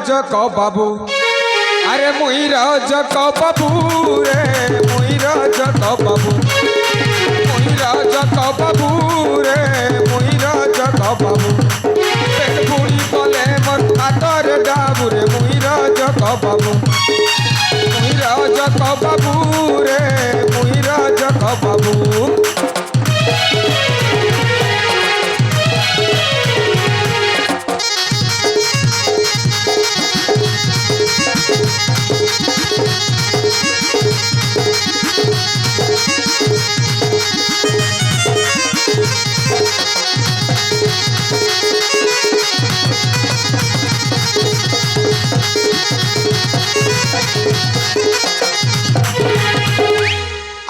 জক বাবু আরে মুইরা জক বাবু রে মুইরা জক বাবু মুইরা জক বাবু রে মুইরা জক বাবু পেট পুরি বলে মোর হাতর ডাবু রে মুইরা জক বাবু মুইরা জক বাবু রে মুইরা জক বাবু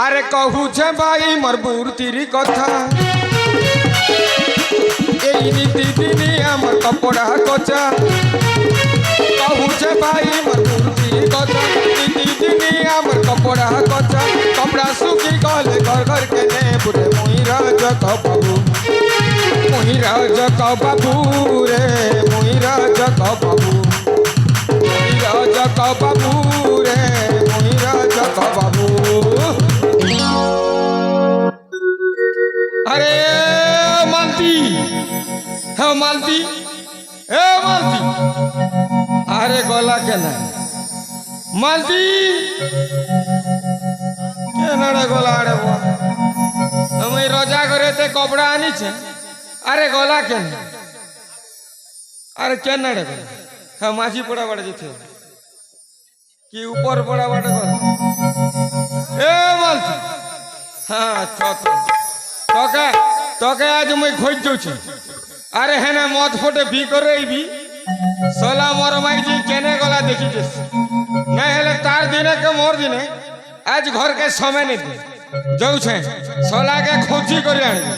আরে কহুছে ভাই মোর বুর্তির কথা এই নীতি দিনে আমার কপড়া কচা কহুছে ভাই মোর বুর্তির কথা নীতি দিনে আমার কপড়া কচা কপড়া শুকি গলে ঘর ঘর কেনে বুড়ে মুইরা জক বাবু মুইরা জক বাবু রে মুইরা জক বাবু মুইরা জক বাবু রে মুইরা জক বাবু अरे मालती हाँ मालती ए मालती अरे गला के ना मालती के ना गला अरे वो हम रोजा करे ते कपड़ा आनी छे अरे गला के ना अरे क्या ना रे हाँ माझी पड़ा बड़ा जिथे कि ऊपर पड़ा बड़ा गला ए मालती हाँ তোকে তোকে আজ মুই খোঁজ যাচ্ছি আরে হ্যাঁ মদ ফোটে বি করে বি সোলা মর মাইজি কেনে গলা দেখিছিস না হলে তার দিনে কে মোর দিনে আজ ঘরকে সময় নেই যাউছে সোলাকে খোঁজি করে আনবি